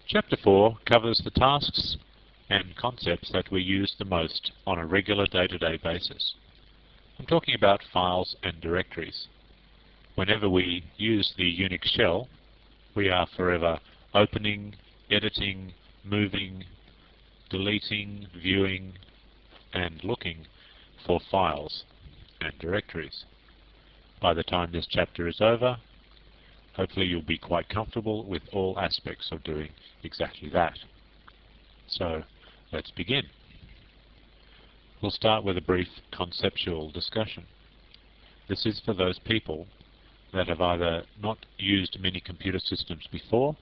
Chapter 4 covers the tasks and concepts that we use the most on a regular day-to-day basis. I'm talking about files and directories. Whenever we use the Unix shell, we are forever opening, editing, moving, deleting, viewing, and looking for files and directories. By the time this chapter is over, hopefully you'll be quite comfortable with all aspects of doing exactly that. So, let's begin. We'll start with a brief conceptual discussion. This is for those people that have either not used many computer systems before,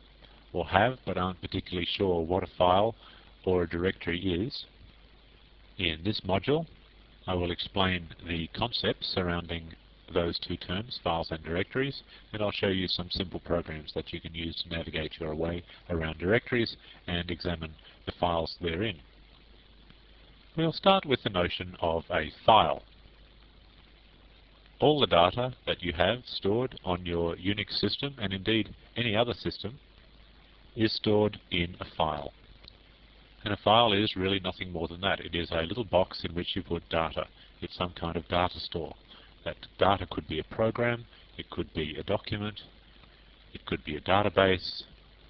or have but aren't particularly sure what a file or a directory is. In this module, I will explain the concepts surrounding those two terms, files and directories, and I'll show you some simple programs that you can use to navigate your way around directories and examine the files therein. We'll start with the notion of a file. All the data that you have stored on your Unix system, and indeed any other system, is stored in a file. And a file is really nothing more than that. It is a little box in which you put data. It's some kind of data store. That data could be a program, it could be a document, it could be a database,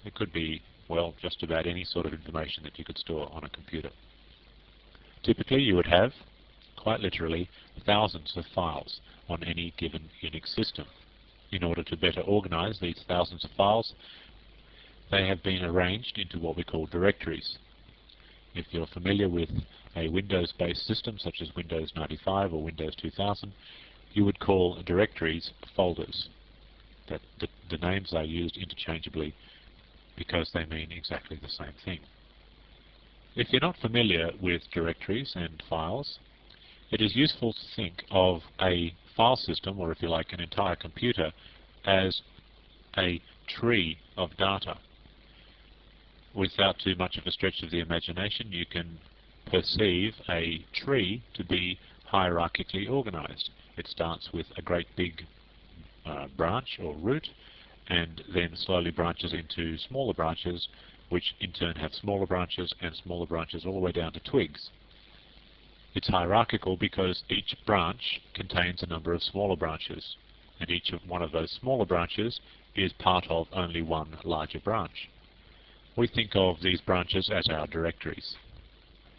it could be, well, just about any sort of information that you could store on a computer. Typically you would have, quite literally, thousands of files on any given Unix system. In order to better organize these thousands of files, they have been arranged into what we call directories. If you're familiar with a Windows-based system such as Windows 95 or Windows 2000, you would call directories folders. That the names are used interchangeably because they mean exactly the same thing. If you're not familiar with directories and files, it is useful to think of a file system, or if you like an entire computer, as a tree of data. Without too much of a stretch of the imagination, you can perceive a tree to be hierarchically organized. It starts with a great big branch or root, and then slowly branches into smaller branches, which in turn have smaller branches and smaller branches all the way down to twigs. It's hierarchical because each branch contains a number of smaller branches, and each one of those smaller branches is part of only one larger branch. We think of these branches as our directories.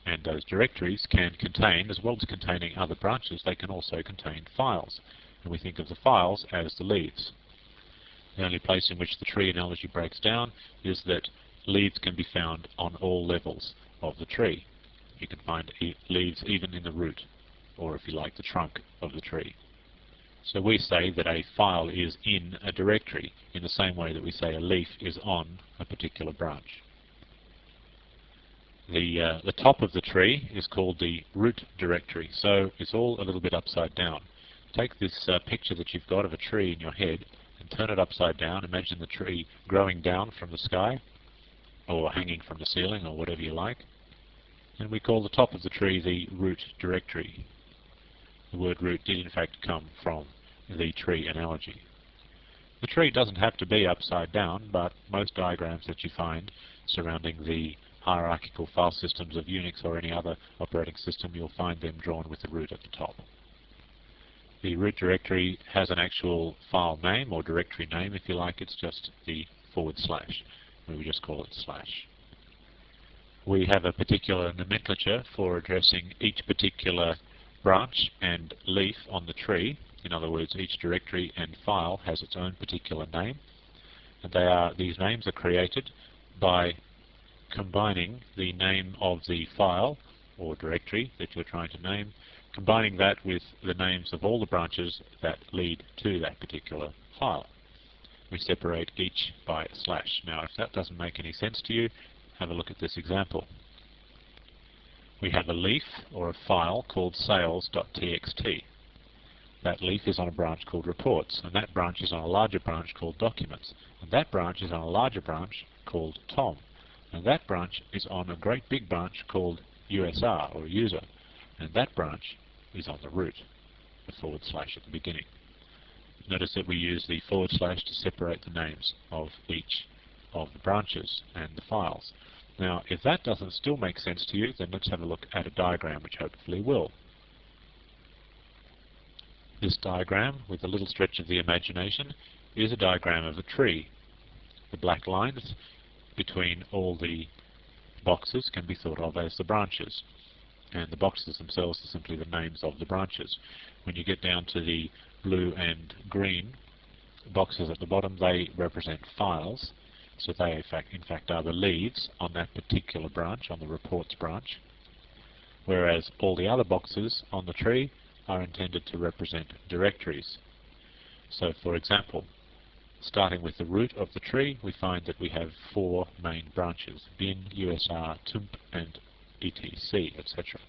And those directories can contain, as well as containing other branches, they can also contain files. And we think of the files as the leaves. The only place in which the tree analogy breaks down is that leaves can be found on all levels of the tree. You can find leaves even in the root, or if you like, the trunk of the tree. So we say that a file is in a directory, in the same way that we say a leaf is on a particular branch. The top of the tree is called the root directory, so it's all a little bit upside down. Take this picture that you've got of a tree in your head and turn it upside down. Imagine the tree growing down from the sky, or hanging from the ceiling, or whatever you like. And we call the top of the tree the root directory. The word root did in fact come from the tree analogy. The tree doesn't have to be upside down, but most diagrams that you find surrounding the hierarchical file systems of Unix or any other operating system, you'll find them drawn with the root at the top. The root directory has an actual file name, or directory name if you like. It's just the /. We just call it slash. We have a particular nomenclature for addressing each particular branch and leaf on the tree. In other words, each directory and file has its own particular name. And these names are created by combining the name of the file or directory that you're trying to name, combining that with the names of all the branches that lead to that particular file. We separate each by a slash. Now, if that doesn't make any sense to you, have a look at this example. We have a leaf or a file called sales.txt. That leaf is on a branch called reports, and that branch is on a larger branch called documents, and that branch is on a larger branch called Tom. And that branch is on a great big branch called USR, or user, and that branch is on the root, the / at the beginning. Notice that we use the / to separate the names of each of the branches and the files. Now, if that doesn't still make sense to you, then let's have a look at a diagram, which hopefully will. This diagram, with a little stretch of the imagination, is a diagram of a tree. The black lines between all the boxes can be thought of as the branches, and the boxes themselves are simply the names of the branches. When you get down to the blue and green boxes at the bottom, they represent files, so they in fact are the leads on that particular branch, on the reports branch, whereas all the other boxes on the tree are intended to represent directories. So, for example, starting with the root of the tree, we find that we have 4 main branches: bin, USR, tump, and etc, etc.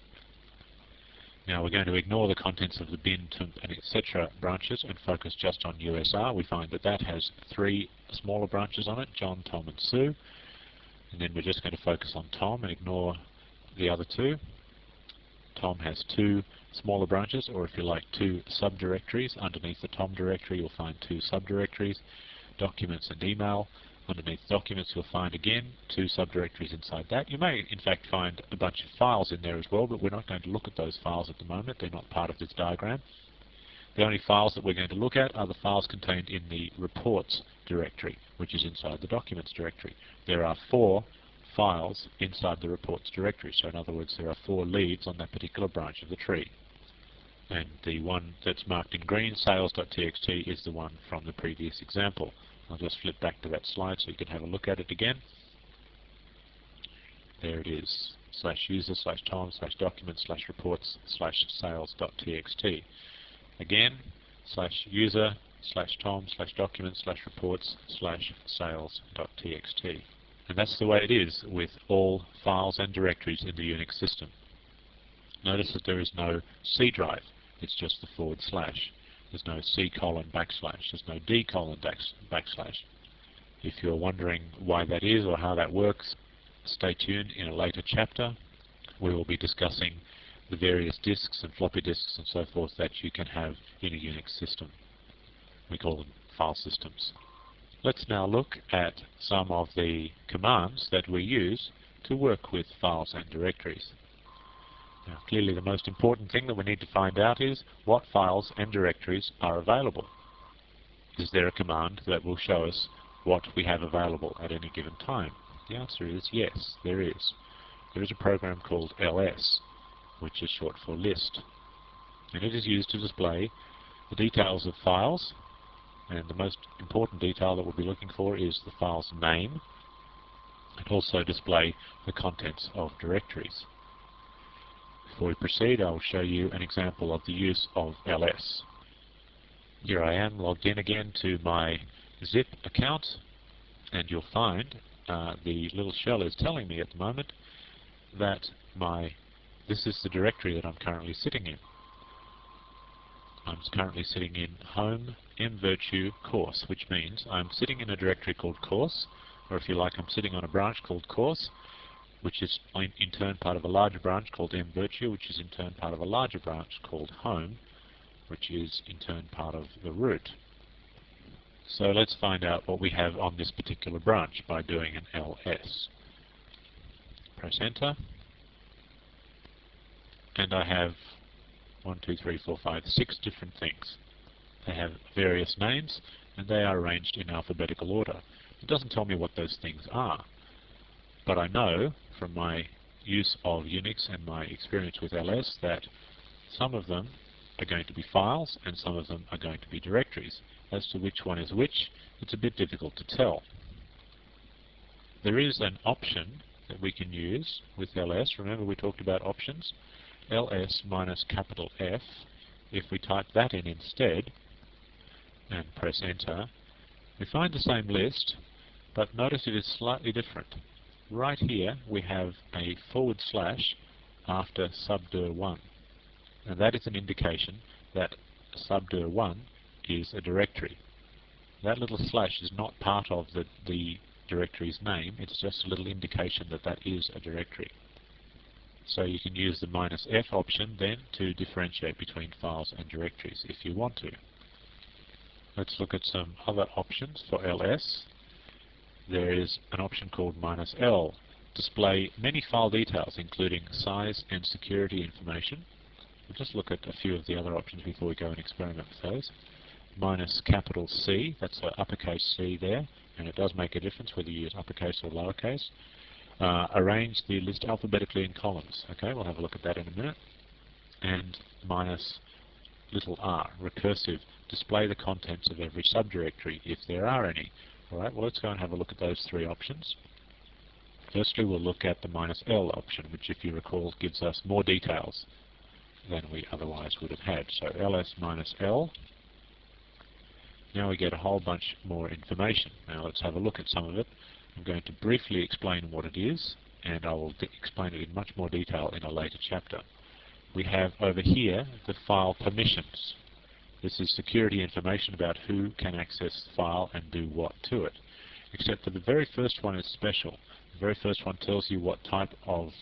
Now we're going to ignore the contents of the bin, tump, and etc branches and focus just on USR. We find that that has 3 smaller branches on it: John, Tom, and Sue. And then we're just going to focus on Tom and ignore the other 2. Tom has 2 smaller branches, or if you like, 2 subdirectories. Underneath the Tom directory you'll find 2 subdirectories: documents and email. Underneath documents you'll find again 2 subdirectories inside that. You may in fact find a bunch of files in there as well, but we're not going to look at those files at the moment. They're not part of this diagram. The only files that we're going to look at are the files contained in the reports directory, which is inside the documents directory. There are 4 files inside the reports directory, so in other words there are 4 leads on that particular branch of the tree. And the one that's marked in green, sales.txt, is the one from the previous example. I'll just flip back to that slide so you can have a look at it again. There it is, /user/tom/documents/reports/sales.txt. Again, /user/tom/documents/reports/sales.txt. And that's the way it is with all files and directories in the Unix system. Notice that there is no C drive, it's just the /. There's no C:\\, there's no D:\\. If you're wondering why that is or how that works, stay tuned. In a later chapter we will be discussing the various disks and floppy disks and so forth that you can have in a Unix system. We call them file systems. Let's now look at some of the commands that we use to work with files and directories. Now, clearly the most important thing that we need to find out is what files and directories are available. Is there a command that will show us what we have available at any given time? The answer is yes, there is. There is a program called ls, which is short for list, and it is used to display the details of files, and the most important detail that we'll be looking for is the file's name, and also display the contents of directories. Before we proceed, I will show you an example of the use of ls. Here I am logged in again to my zip account, and you'll find the little shell is telling me at the moment that this is the directory that I'm currently sitting in. I'm currently sitting in home mvirtue course, which means I'm sitting in a directory called course, or if you like, I'm sitting on a branch called course, which is in turn part of a larger branch called mvirtue, which is in turn part of a larger branch called home, which is in turn part of the root. So let's find out what we have on this particular branch by doing an ls. Press enter, and I have 6 different things. They have various names, and they are arranged in alphabetical order. It doesn't tell me what those things are, but I know from my use of Unix and my experience with ls that some of them are going to be files and some of them are going to be directories. As to which one is which, it's a bit difficult to tell. There is an option that we can use with ls. Remember we talked about options? ls minus capital F. If we type that in instead and press enter, we find the same list, but notice it is slightly different. Right here we have a / after subdir1, and that is an indication that subdir1 is a directory. That little slash is not part of the directory's name, it's just a little indication that that is a directory. So you can use the -f option then to differentiate between files and directories if you want to. Let's look at some other options for ls. there is an option called -L, display many file details including size and security information. We'll just look at a few of the other options before we go and experiment with those. -C, that's an uppercase C there, and it does make a difference whether you use uppercase or lowercase. Arrange the list alphabetically in columns. Okay, we'll have a look at that in a minute. And -r, recursive, display the contents of every subdirectory if there are any. Alright, well, let's go and have a look at those three options. Firstly, we'll look at the -L option, which, if you recall, gives us more details than we otherwise would have had. So ls -L. Now we get a whole bunch more information. Now let's have a look at some of it. I'm going to briefly explain what it is, and I will explain it in much more detail in a later chapter. We have over here the file permissions. This is security information about who can access the file and do what to it. Except for the very first one is special. The very first one tells you what type of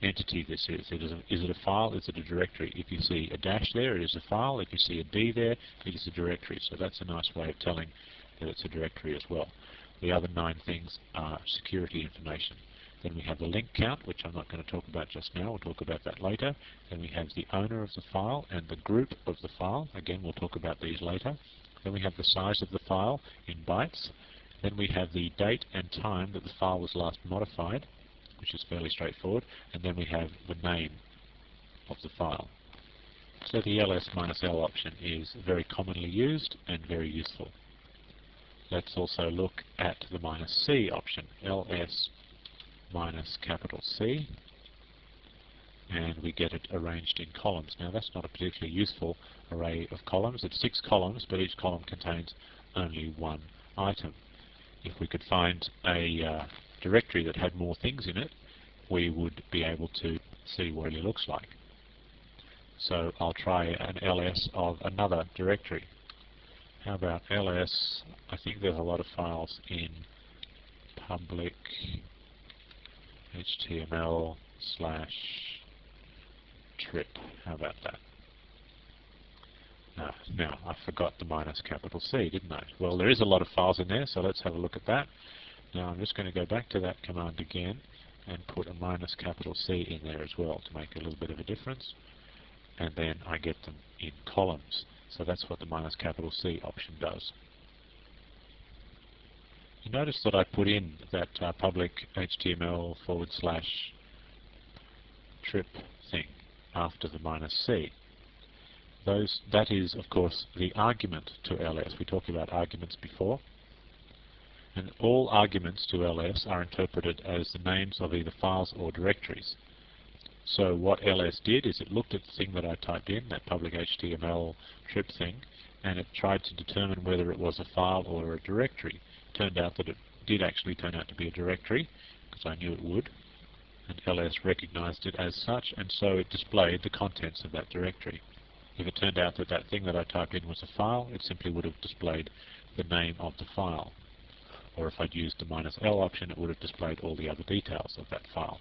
entity this is. Is it a file? Is it a directory? If you see a dash there, it is a file. If you see a D there, it is a directory. So that's a nice way of telling that it's a directory as well. The other 9 things are security information. Then we have the link count, which I'm not going to talk about just now. We'll talk about that later. Then we have the owner of the file and the group of the file. Again, we'll talk about these later. Then we have the size of the file in bytes. Then we have the date and time that the file was last modified, which is fairly straightforward. And then we have the name of the file. So the ls-l option is very commonly used and very useful. Let's also look at the -C option, ls -C, and we get it arranged in columns. Now that's not a particularly useful array of columns. It's 6 columns, but each column contains only one item. If we could find a directory that had more things in it, we would be able to see what it looks like. So I'll try an ls of another directory. How about ls, I think there's a lot of files in public HTML/trip. How about that? Now, I forgot the -C, didn't I? Well, there is a lot of files in there, so let's have a look at that. Now, I'm just going to go back to that command again and put a -C in there as well to make a little bit of a difference. And then I get them in columns. So that's what the -C option does. You notice that I put in that public HTML/trip thing after the -C. That is, of course, the argument to ls. We talked about arguments before. And all arguments to ls are interpreted as the names of either files or directories. So what ls did is it looked at the thing that I typed in, that public HTML trip thing, and it tried to determine whether it was a file or a directory. Turned out that it did actually turn out to be a directory, because I knew it would, and ls recognized it as such, and so it displayed the contents of that directory. If it turned out that that thing that I typed in was a file, it simply would have displayed the name of the file. Or if I'd used the -L option, it would have displayed all the other details of that file.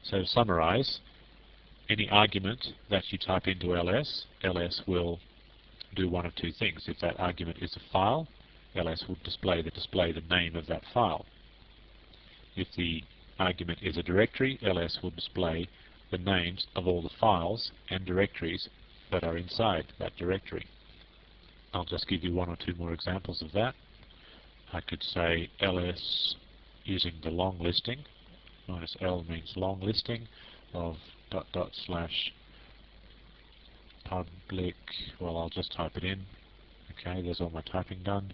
So to summarize, any argument that you type into ls, ls will do one of two things. If that argument is a file, ls will display the name of that file. If the argument is a directory, ls will display the names of all the files and directories that are inside that directory. I'll just give you one or two more examples of that. I could say ls using the long listing. -L means long listing of ... public. Well, I'll just type it in. Okay, there's all my typing done.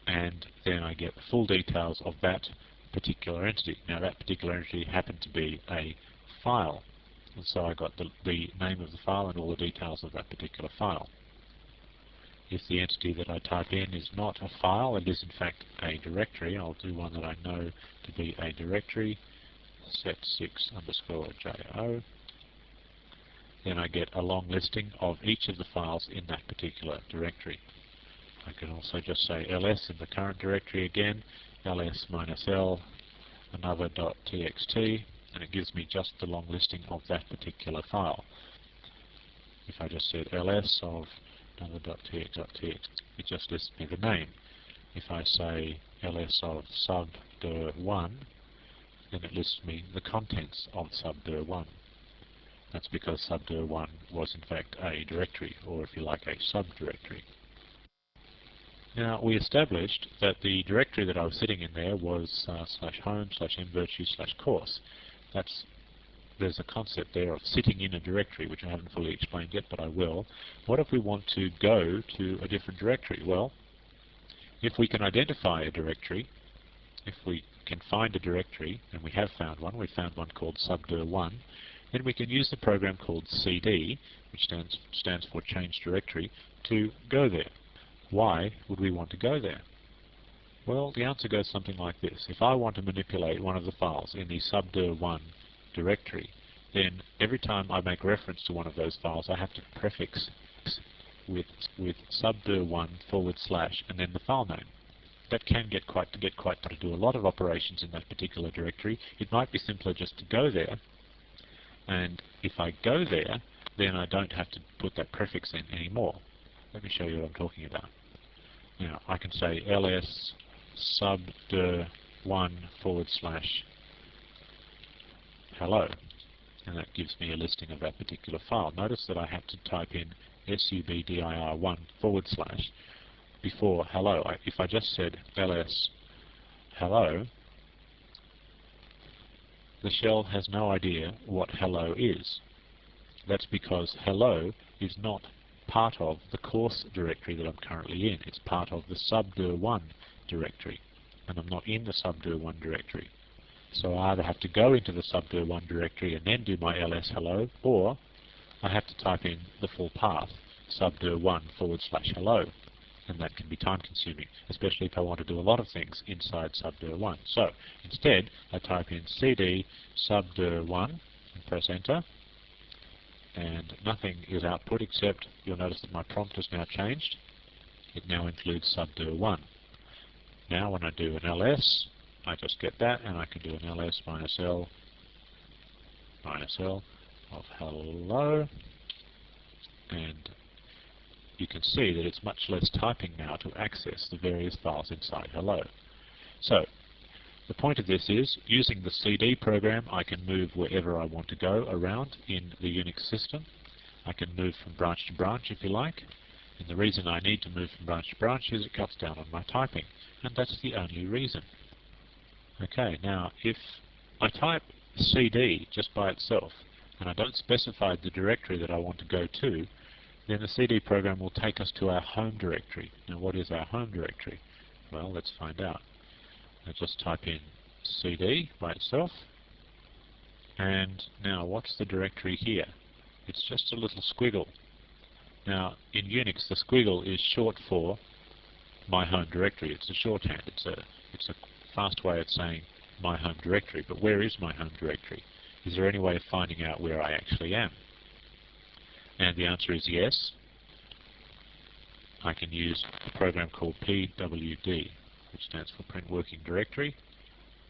And then I get the full details of that particular entity. Now that particular entity happened to be a file. And so I got the name of the file and all the details of that particular file. If the entity that I type in is not a file, it is in fact a directory. I'll do one that I know to be a directory, set6_jo. Then I get a long listing of each of the files in that particular directory. I can also just say ls in the current directory again, ls -L, another .txt, and it gives me just the long listing of that particular file. If I just said ls of another .txt, it just lists me the name. If I say ls of subdir1, then it lists me the contents of subdir1. That's because subdir1 was in fact a directory, or if you like, a subdirectory. Now, we established that the directory that I was sitting in there was /home/mvirtue/course. There's a concept there of sitting in a directory, which I haven't fully explained yet, but I will. What if we want to go to a different directory? Well, if we can identify a directory, if we can find a directory, and we have found one, we found one called subdir1, then we can use the program called cd, which stands for change directory, to go there. Why would we want to go there? Well, the answer goes something like this. If I want to manipulate one of the files in the subdir1 directory, then every time I make reference to one of those files, I have to prefix with subdir1 / and then the file name. That can get quite to do a lot of operations in that particular directory. It might be simpler just to go there, and if I go there, then I don't have to put that prefix in anymore. Let me show you what I'm talking about. Now, I can say ls subdir1 / hello, and that gives me a listing of that particular file. Notice that I have to type in subdir1 / before hello. If I just said ls hello, the shell has no idea what hello is. That's because hello is not part of the course directory that I'm currently in. It's part of the subdir1 directory, and I'm not in the subdir1 directory. So I either have to go into the subdir1 directory and then do my ls hello, or I have to type in the full path, subdir1 / hello, and that can be time consuming, especially if I want to do a lot of things inside subdir1. So instead, I type in cd subdir1 and press enter, and nothing is output except you'll notice that my prompt has now changed. It now includes subdir1. Now when I do an ls, I just get that, and I can do an ls -l of hello, and you can see that it's much less typing now to access the various files inside hello. So the point of this is, using the cd program, I can move wherever I want to go around in the Unix system. I can move from branch to branch if you like, and the reason I need to move from branch to branch is it cuts down on my typing, and that's the only reason. Okay, now if I type cd just by itself, and I don't specify the directory that I want to go to, then the cd program will take us to our home directory. Now what is our home directory? Well, let's find out. I just type in cd by itself, and now what's the directory here? It's just a little squiggle. Now in Unix the squiggle is short for my home directory. It's a shorthand. It's a fast way of saying my home directory. But where is my home directory? Is there any way of finding out where I actually am? And the answer is yes. I can use a program called pwd, which stands for Print Working Directory,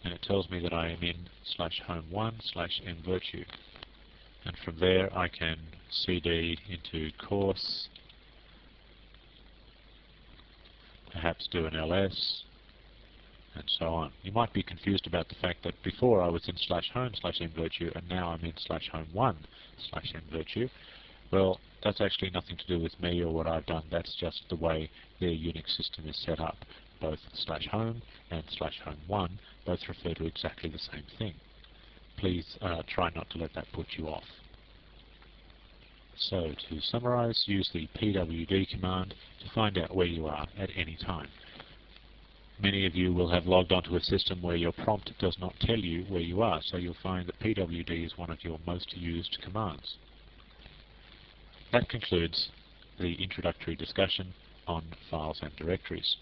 and it tells me that I am in /home1/mvirtue. And from there I can cd into course, perhaps do an ls, and so on. You might be confused about the fact that before I was in /home/mvirtue and now I'm in /home1/mvirtue. Well, that's actually nothing to do with me or what I've done. That's just the way their Unix system is set up. Both /home and /home1 both refer to exactly the same thing. Please try not to let that put you off. So to summarize, use the pwd command to find out where you are at any time. Many of you will have logged onto a system where your prompt does not tell you where you are, so you'll find that pwd is one of your most used commands. That concludes the introductory discussion on files and directories.